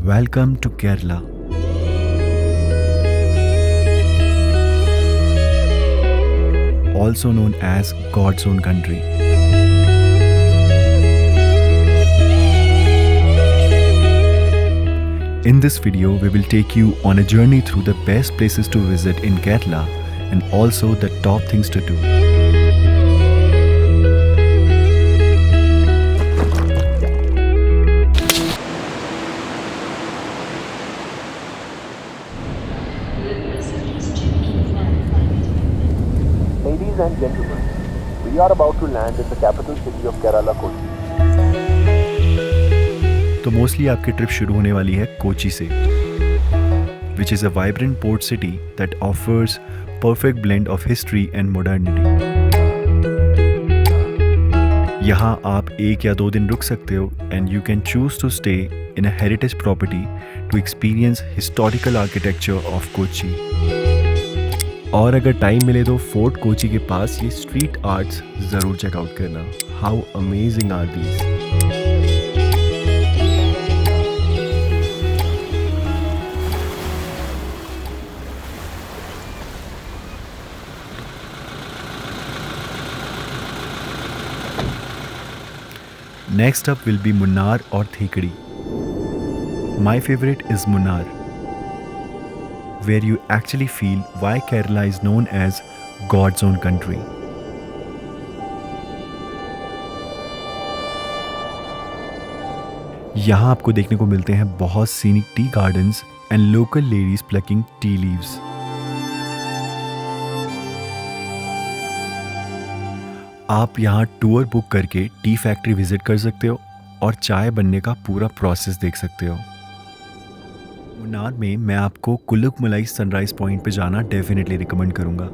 Welcome to Kerala. Also known as God's own country. In this video, we will take you on a journey through the best places to visit in Kerala and also the top things to do. Ladies and gentlemen, we are about to land in the capital city of Kerala, Kochi. तो mostly आपकी trip शुरू होने वाली है कोची से, which is a vibrant port city that offers perfect blend of history and modernity. यहाँ आप 1 या 2 दिन रुक सकते हो and you can choose to stay in a heritage property to experience historical architecture of Kochi. और अगर टाइम मिले तो फोर्ट कोची के पास ये स्ट्रीट आर्ट्स ज़रूर चेकआउट करना. How amazing are these. Next up will be Munnar और Thekkady. My favourite is Munnar, where you actually feel why Kerala is known as God's own country. यहाँ आपको देखने को मिलते हैं बहुत scenic tea gardens and local ladies plucking tea leaves. आप यहाँ टूर बुक करके टी फैक्ट्री विजिट कर सकते हो और चाय बनने का पूरा प्रोसेस देख सकते हो. मुन्नार में मैं आपको कुल्लुक मलाई सनराइज पॉइंट पे जाना डेफिनेटली रिकमेंड करूँगा.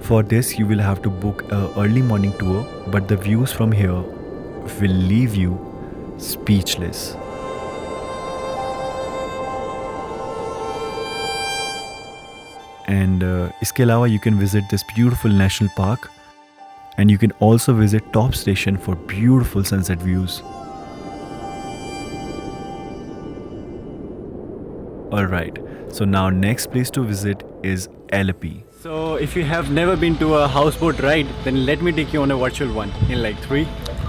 For this you will have to book a early morning tour, but the views from here will leave you speechless. And इसके अलावा you can visit this beautiful national park and you can also visit top station for beautiful sunset views. Alright, so now next place to visit is Alleppey. So if you have never been to a houseboat ride, then let me take you on a virtual one in like 3,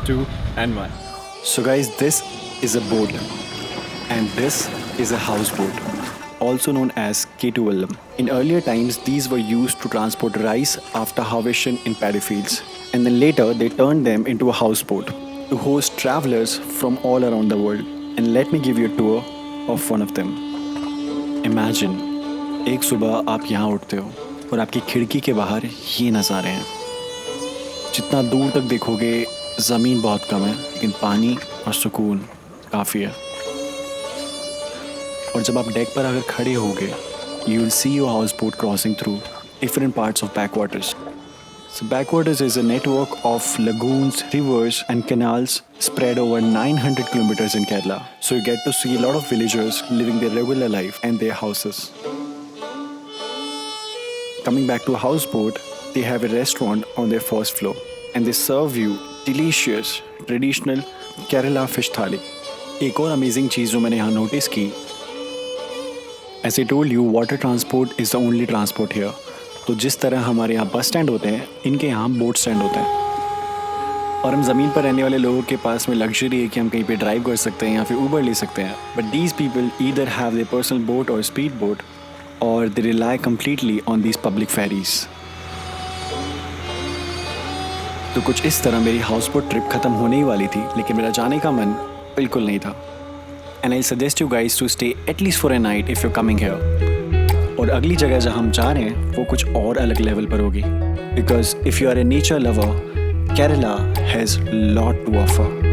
2 and 1. So guys, this is a boat and this is a houseboat, also known as Ketuvallam. In earlier times, these were used to transport rice after harvestation in paddy fields, and then later they turned them into a houseboat to host travelers from all around the world. And let me give you a tour of one of them. Imagine एक सुबह आप यहाँ उठते हो और आपकी खिड़की के बाहर ये नज़ारे हैं. जितना दूर तक देखोगे ज़मीन बहुत कम है, लेकिन पानी और सुकून काफ़ी है. और जब आप डेक पर अगर खड़े होगे, you will see your house boat crossing through different parts of backwaters. So backwaters is a network of lagoons, rivers and canals spread over 900 kilometers in Kerala. So you get to see a lot of villagers living their regular life and their houses. Coming back to a houseboat, they have a restaurant on their first floor and they serve you delicious traditional Kerala fish thali. एक और amazing चीज़ जो मैंने यहाँ notice की, as I told you, water transport is the only transport here. तो जिस तरह हमारे यहाँ बस स्टैंड होते हैं, इनके यहाँ बोट स्टैंड होते हैं. और हम ज़मीन पर रहने वाले लोगों के पास में लग्जरी है कि हम कहीं पे ड्राइव कर सकते हैं या फिर ऊबर ले सकते हैं. But these people either have their personal boat और स्पीड बोट, और they rely completely on these public ferries. तो कुछ इस तरह मेरी हाउस बोट ट्रिप ख़त्म होने ही वाली थी, लेकिन मेरा जाने का मन बिल्कुल नहीं था. And I suggest you guys to stay at least for a night if you coming here. और अगली जगह जहाँ हम जा रहे हैं वो कुछ और अलग लेवल पर होगी, because if you are a nature lover, Kerala has lot to offer.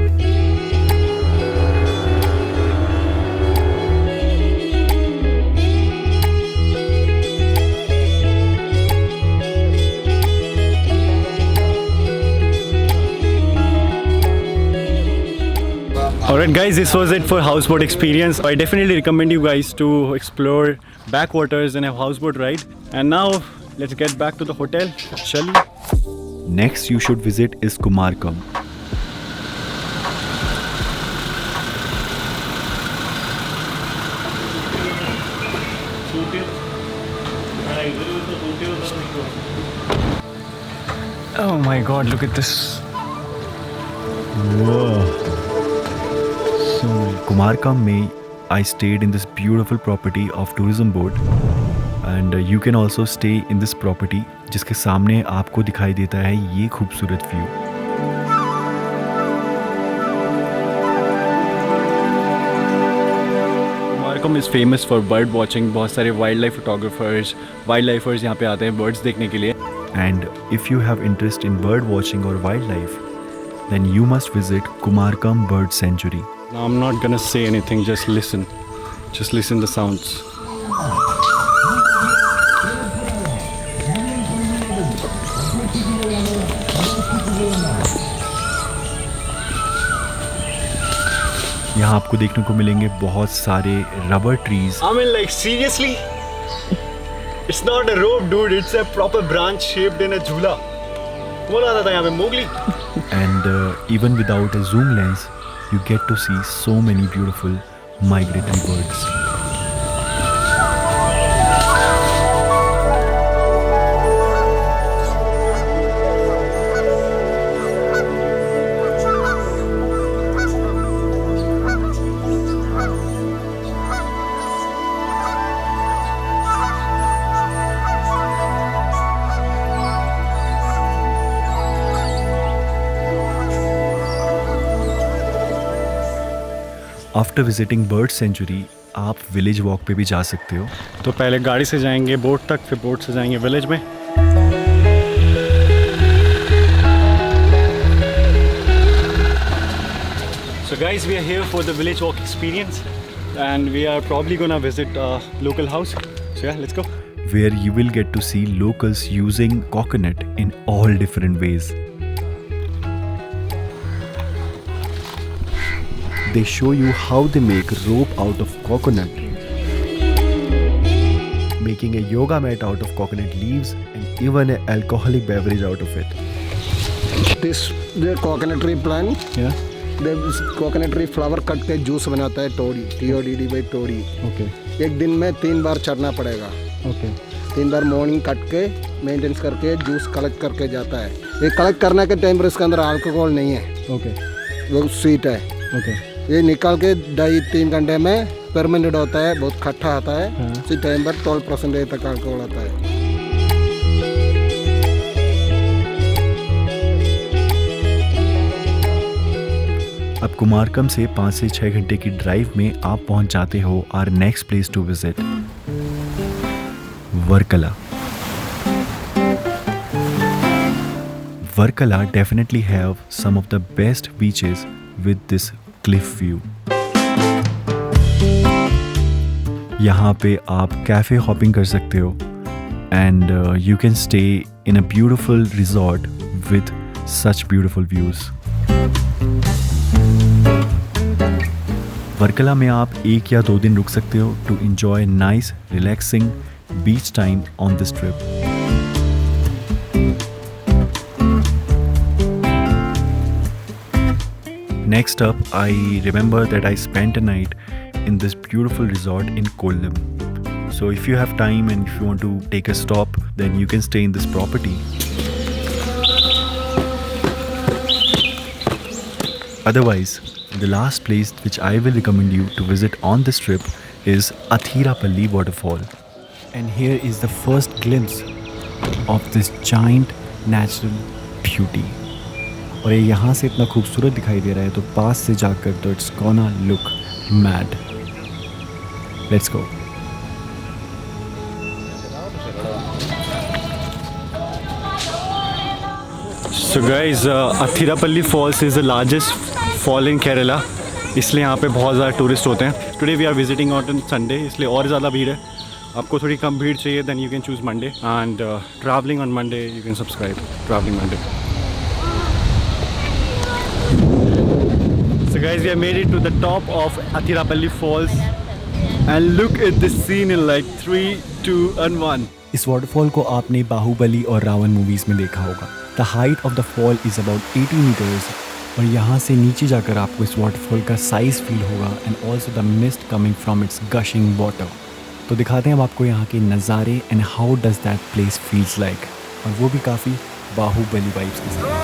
Alright guys, this was it for houseboat experience. I definitely recommend you guys to explore backwaters and a houseboat ride. And now let's get back to the hotel, shall we? Next you should visit is Kumarkam. Oh my God! Look at this. Kumarkam में I stayed in this beautiful property of tourism board, and you can also stay in this property जिसके सामने आपको दिखाई देता है ये खूबसूरत view. Kumarakom is famous for bird watching. बहुत सारे wild life photographers, wild lifers यहाँ पे आते हैं बर्ड्स देखने के लिए. And if you have interest in bird watching or wildlife, then you must visit Kumarkam Bird Sanctuary. Now I'm not gonna say anything, just listen. Just listen the sounds. यहाँ आपको देखने को मिलेंगे बहुत सारे rubber trees. I mean, like, seriously? It's not a rope, dude. It's a proper branch shaped in a झूला. कौन आता था यहाँ पे? Mowgli. And even without a zoom lens, you get to see so many beautiful migratory birds. After visiting bird sanctuary आप village walk पे भी जा सकते हो. तो पहले गाड़ी से जाएंगे बोट तक, फिर बोट से जाएंगे विलेज में. So guys, we are here for the village walk experience, and we are probably gonna visit a local house. So yeah, let's go. Where you will get to see locals using coconut in all different ways. They show you how they make rope out of coconut, making a yoga mat out of coconut leaves, and even an alcoholic beverage out of it. This the coconut tree plant. Yeah. The coconut tree flower cut के juice बनाता है Todi, TODD by Todi. Okay. एक दिन में 3 बार चढ़ना पड़ेगा. Okay. 3 बार morning cut के maintenance करके जूस कलेक्ट करके जाता है. ये कलेक्ट करने के टाइम पर इसके अंदर अल्कोहल नहीं है. Okay. वो स्वीट है. Okay. ये निकाल के 2.5-3 घंटे में परमानेंट होता है. बहुत खट्टा आता है. इसी टाइम पर 12% तक अल्कोहल आता है. अब कुमारकम से 5 से 6 घंटे की ड्राइव में आप पहुंच जाते हो our next place to visit, Varkala. Varkala definitely have some of the best beaches with this cliff view. यहाँ पे आप कैफे हॉपिंग कर सकते हो, and you can stay in a beautiful resort with such beautiful views. Varkala में आप 1 या 2 दिन रुक सकते हो to enjoy nice relaxing beach time on this trip. Next up, I remember that I spent a night in this beautiful resort in Kollam. So if you have time and if you want to take a stop, then you can stay in this property. Otherwise, the last place which I will recommend you to visit on this trip is Athirapalli waterfall. And here is the first glimpse of this giant natural beauty. और ये यहाँ से इतना खूबसूरत दिखाई दे रहा है तो पास से जाकर तो it's gonna look mad. Let's go. So guys, Athirapalli Falls is the largest fall in Kerala. इसलिए यहाँ पे बहुत ज़्यादा टूरिस्ट होते हैं. Today we are visiting on Sunday, इसलिए और ज़्यादा भीड़ है. आपको थोड़ी कम भीड़ चाहिए then you can choose Monday, and travelling on Monday you can subscribe travelling Monday. So guys, we have made it to the top of Athirapalli Falls, and look at this scene in like 3, 2 and 1. इस waterfall को आपने बाहुबली और Ravan movies में देखा होगा. The height of the fall is about 80 metres, और यहाँ से नीचे जाकर आपको इस वाटरफॉल का साइज फील होगा, and also the mist coming from its gushing water. तो दिखाते हैं हम आपको यहाँ के नज़ारे and how does that place feels like, और वो भी काफ़ी बाहुबली वाइब्स के साथ।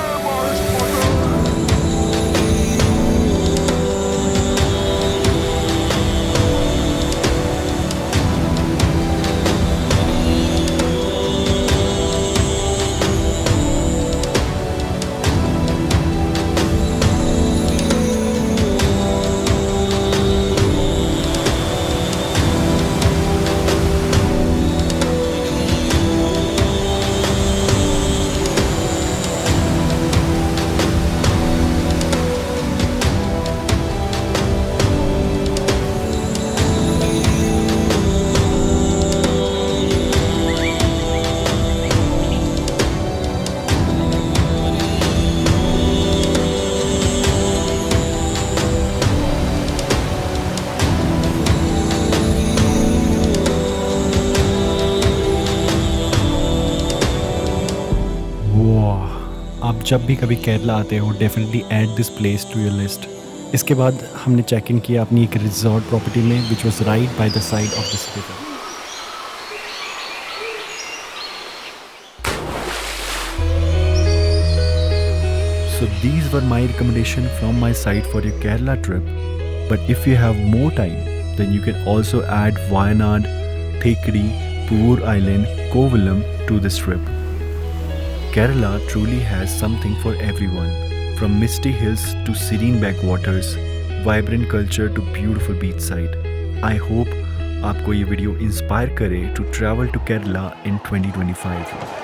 आप जब भी कभी केरला आते हो definitely add this place to your list. इसके बाद हमने चेक इन किया अपनी एक रिजॉर्ट प्रॉपर्टी में which was right by the side of this river. So these were my recommendation from my side for your Kerala trip. But if you have more time, then you can also add Wayanad, Thekri, Puvur Island, Kovalam to this trip. Kerala truly has something for everyone, from misty hills to serene backwaters, vibrant culture to beautiful beachside. I hope आपको ये video inspire करे to travel to Kerala in 2025.